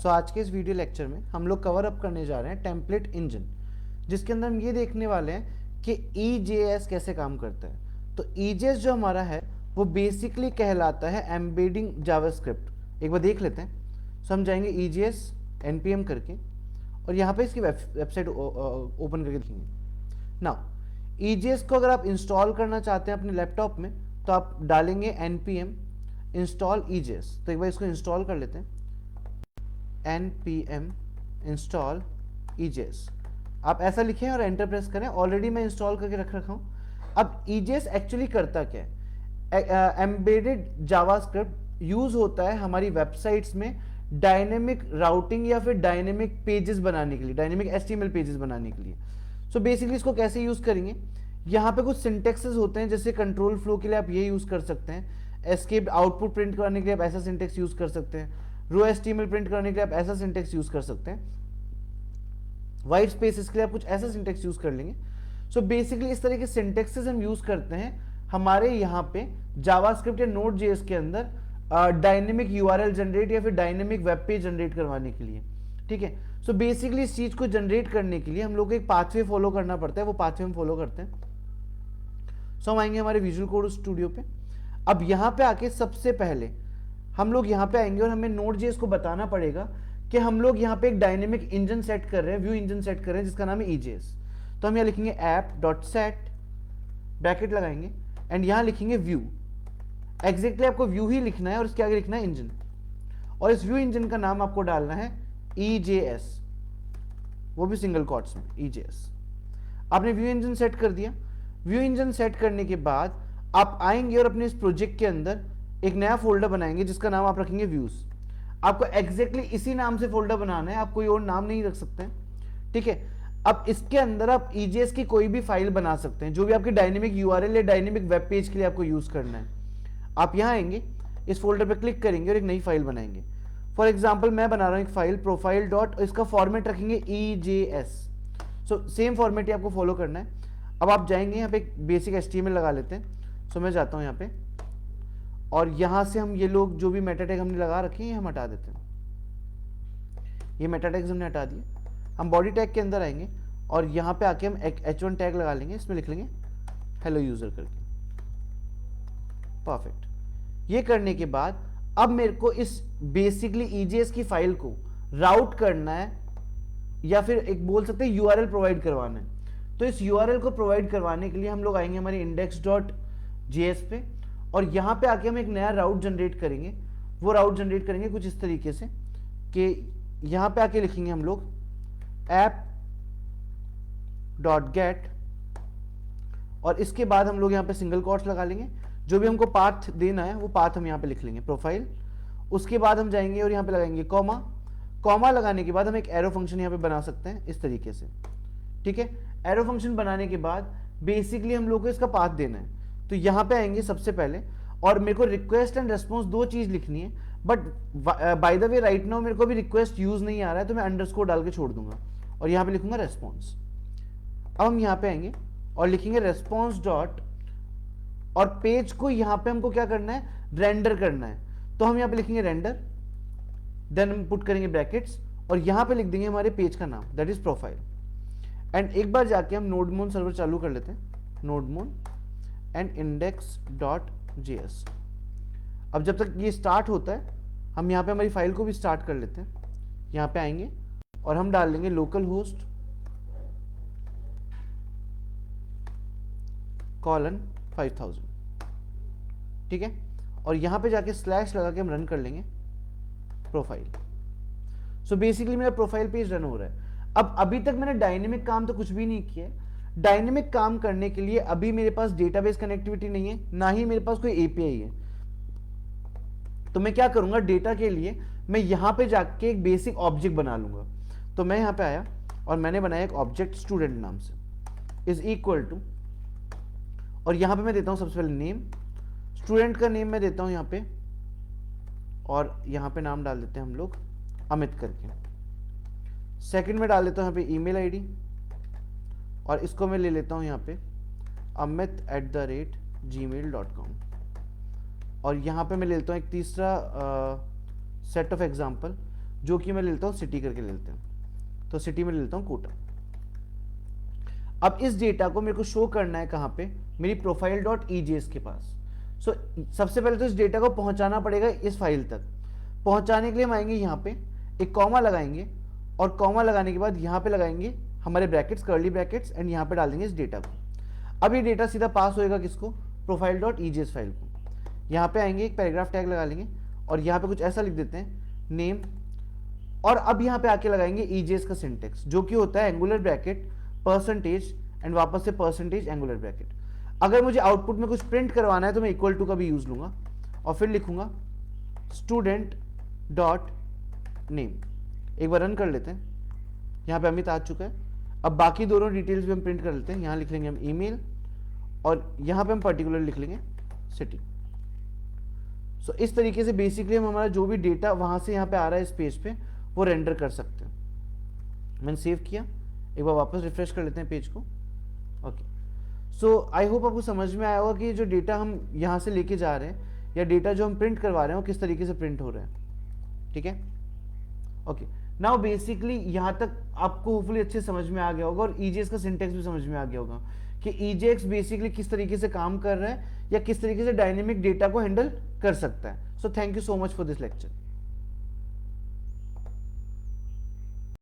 आज के इस वीडियो लेक्चर में हम लोग कवर अप करने जा रहे हैं टेम्पलेट इंजन, जिसके अंदर हम ये देखने वाले हैं कि EJS कैसे काम करता है। तो EJS जो हमारा है वो बेसिकली कहलाता है एम्बेडिंग जावास्क्रिप्ट। एक बार देख लेते हैं। सो हम जाएंगे EJS npm करके और यहाँ पे इसकी वेबसाइट ओपन करके देखेंगे। नाउ EJS को अगर आप इंस्टॉल करना चाहते हैं अपने लैपटॉप में तो आप डालेंगे npm इंस्टॉल EJS। तो एक बार इसको इंस्टॉल कर लेते हैं, npm इंस्टॉल EJS। आप ऐसा लिखें और एंटर प्रेस करें। ऑलरेडी मैं इंस्टॉल करके रख रखा हूं। अब EJS एक्चुअली करता क्या है? एम्बेडेड जावास्क्रिप्ट यूज होता है हमारी वेबसाइट्स में डायनेमिक राउटिंग या फिर डायनेमिक पेजेस बनाने के लिए, डायनेमिक HTML पेजेस बनाने के लिए। सो बेसिकली इसको कैसे यूज करेंगे? यहाँ पे कुछ सिंटेक्सेस होते हैं, जैसे कंट्रोल फ्लो के लिए आप ये यूज कर सकते हैं, एस्केप आउटपुट प्रिंट करने के लिए आप ऐसा सिंटेक्स यूज कर सकते हैं, रो HTML प्रिंट करने के लिए आप ऐसा सिंटेक्स यूज कर सकते हैं, वाइट स्पेसेस के लिए आप कुछ ऐसा सिंटेक्स यूज कर लेंगे। सो बेसिकली इस तरह के सिंटेक्सेस हम यूज करते हैं हमारे यहाँ पे जावास्क्रिप्ट या नोड.js के अंदर डायनेमिक URL जनरेट या फिर डायनेमिक वेब पेज जनरेट करवाने के लिए। ठीक है। सो बेसिकली इस चीज को जनरेट करने के लिए हम लोग को एक पाथवे फॉलो करना पड़ता है, वो पाथवे हम फॉलो करते हैं। सो हम आएंगे हमारे विजुअल कोड स्टूडियो पे। अब यहाँ पे आके सबसे पहले हम लोग यहाँ पे आएंगे और हमें नोड.js को बताना पड़ेगा कि हम लोग यहाँ पे एक डायनेमिक इंजन सेट कर रहे हैं, व्यू इंजन सेट कर रहे हैं, जिसका नाम है EJS। तो हम यहाँ लिखेंगे app.set ब्रैकेट लगाएंगे एंड यहाँ लिखेंगे व्यू। एग्जैक्टली आपको व्यू ही लिखना है और इसके आगे लिखना है इंजन, और इस व्यू इंजन का नाम आपको डालना है EJS, वो भी सिंगल क्वोट्स में EJS। आपने व्यू इंजन सेट कर दिया। व्यू इंजन सेट करने के बाद आप आएंगे और अपने इस प्रोजेक्ट के अंदर एक नया फोल्डर बनाएंगे जिसका नाम आप रखेंगे व्यूज। आपको एग्जैक्टली इसी नाम से फोल्डर बनाना है, आप कोई और नाम नहीं रख सकते हैं। ठीक है। अब इसके अंदर आप EJS की कोई भी फाइल बना सकते हैं, जो भी आपकी डायनेमिक URL या डायनेमिक वेब पेज के लिए आपको यूज करना है। आप यहाँ आएंगे, इस फोल्डर पर क्लिक करेंगे और एक नई फाइल बनाएंगे। फॉर एग्जाम्पल मैं बना रहा हूँ एक फाइल प्रोफाइल डॉट, इसका फॉर्मेट रखेंगे EJS। सो सेम फॉर्मेट ही आपको फॉलो करना है। अब आप जाएंगे यहाँ पे एक बेसिक HTML लगा लेते हैं। सो मैं जाता हूँ यहाँ पे और यहाँ से हम ये लोग जो भी मेटा टैग हमने लगा रखे हैं ये हम हटा देते हैं। ये मेटा टैग्स हमने हटा दिए। हम बॉडी टैग के अंदर आएंगे और यहाँ पे आके हम एक H1 टैग लगा लेंगे, इसमें लिख लेंगे हेलो यूजर करके। परफेक्ट। ये करने के बाद अब मेरे को इस बेसिकली EJS की फाइल को राउट करना है या फिर एक बोल सकते हैं URL प्रोवाइड करवाना है। तो इस URL को प्रोवाइड करवाने के लिए हम लोग आएंगे हमारे index.js पे और यहाँ पे आके हम एक नया राउट जनरेट करेंगे। वो राउट जनरेट करेंगे कुछ इस तरीके से कि यहाँ पे आके लिखेंगे हम लोग app.get और इसके बाद हम लोग यहाँ पे सिंगल कोट्स लगा लेंगे। जो भी हमको पाथ देना है वो पाथ हम यहाँ पे लिख लेंगे प्रोफाइल। उसके बाद हम जाएंगे और यहाँ पे लगाएंगे कॉमा। कॉमा लगाने के बाद हम एक एरो फंक्शन यहाँ पे बना सकते हैं इस तरीके से। ठीक है। एरो फंक्शन बनाने के बाद बेसिकली हम लोग को इसका पाथ देना है। तो यहाँ पे आएंगे सबसे पहले और मेरे को रिक्वेस्ट एंड रेस्पॉन्स दो चीज लिखनी है, but by the way right now मेरे को भी रिक्वेस्ट यूज नहीं आ रहा है, तो मैं अंडरस्कोर डाल के छोड़ दूंगा और यहाँ पे लिखूंगा रेस्पॉन्स। अब हम यहाँ पे आएंगे और लिखेंगे रेस्पॉन्स डॉट, और पेज को यहाँ पे हमको क्या करना है, रेंडर करना है। तो हम यहाँ पे लिखेंगे रेंडर, देन हम पुट करेंगे ब्रैकेट्स और यहाँ पे लिख देंगे हमारे पेज का नाम, दैट इज प्रोफाइल। एंड एक बार जाके हम नोडमोन सर्वर चालू कर लेते हैं, नोडमोन एंड index.js। अब जब तक ये स्टार्ट होता है हम यहाँ पे हमारी फाइल को भी स्टार्ट कर लेते हैं। यहाँ पे आएंगे और हम डाल देंगे लोकल होस्ट :5000। ठीक है। और यहाँ पे जाके स्लैश लगा के हम रन कर लेंगे प्रोफाइल। सो बेसिकली मेरा प्रोफाइल पेज रन हो रहा है। अब अभी तक मैंने डायनेमिक काम तो कुछ भी नहीं किया। डायनेमिक काम करने के लिए अभी मेरे पास डेटाबेस कनेक्टिविटी नहीं है, ना ही मेरे पास कोई एपीआई है। तो मैं क्या करूंगा, डेटा के लिए मैं यहां पे जाके एक बेसिक ऑब्जेक्ट बना लूंगा। तो मैं यहां पे आया और मैंने बनाया एक ऑब्जेक्ट स्टूडेंट नाम से, इज इक्वल टू, और यहां पे मैं देता हूं सबसे पहले नेम, स्टूडेंट का नेम मैं देता हूं यहां पे, और यहां पे नाम डाल देते हैं हम लोग अमित करके। सेकंड में डाल देता हूं यहाँ पे ईमेल आईडी, और इसको मैं ले लेता हूं यहाँ पे amit@gmail.com, और यहाँ पे मैं ले लेता हूँ एक तीसरा सेट ऑफ एग्जाम्पल जो कि मैं ले लेता हूँ सिटी करके ले लेते हैं, तो सिटी में ले लेता हूँ कोटा। अब इस डेटा को मेरे को शो करना है कहाँ पे, मेरी प्रोफाइल डॉट ईजेएस के पास। सो सबसे पहले तो इस डेटा को पहुंचाना पड़ेगा इस फाइल तक। पहुंचाने के लिए हम आएंगे यहाँ पे, एक कॉमा लगाएंगे, और कॉमा लगाने के बाद यहाँ पे लगाएंगे हमारे ब्रैकेट्स, कर्ली ब्रैकेट्स, एंड यहाँ पे डाल देंगे इस डेटा को। अब ये डेटा सीधा पास होएगा किसको, प्रोफाइल डॉट ईजेएस फाइल को। यहाँ पे आएंगे, एक पैराग्राफ टैग लगा लेंगे, और यहाँ पे कुछ ऐसा लिख देते हैं नेम, और अब यहाँ पे आके लगाएंगे ईजेएस का सिंटेक्स, जो कि होता है एंगुलर ब्रैकेट परसेंटेज एंड वापस से परसेंटेज एंगुलर ब्रैकेट। अगर मुझे आउटपुट में कुछ प्रिंट करवाना है तो मैं इक्वल टू का भी यूज लूंगा, और फिर लिखूंगा स्टूडेंट डॉट नेम। एक बार रन कर लेते हैं, यहाँ पे अमित आ चुका है। अब बाकी दोनों डिटेल्स भी हम प्रिंट कर लेते हैं। यहाँ लिख लेंगे हम ईमेल, और यहाँ पे हम पर्टिकुलर लिख लेंगे सिटी। सो इस तरीके से बेसिकली हम हमारा जो भी डेटा वहां से यहाँ पे आ रहा है इस पेज पे, वो रेंडर कर सकते हैं। मैंने सेव किया, एक बार वापस रिफ्रेश कर लेते हैं पेज को। ओके, सो आई होप आपको समझ में आया होगा कि जो डेटा हम यहाँ से लेके जा रहे हैं, या डेटा जो हम प्रिंट करवा रहे हैं, वो किस तरीके से प्रिंट हो रहा है। ठीक है, ओके। नाउ बेसिकली यहाँ तक आपको होपफुली अच्छे समझ में आ गया होगा, और ईजेएस का सिंटेक्स भी समझ में आ गया होगा कि ईजेएक्स बेसिकली किस तरीके से काम कर रहा है, या किस तरीके से डायनेमिक डेटा को हैंडल कर सकता है। So thank you so much for this lecture.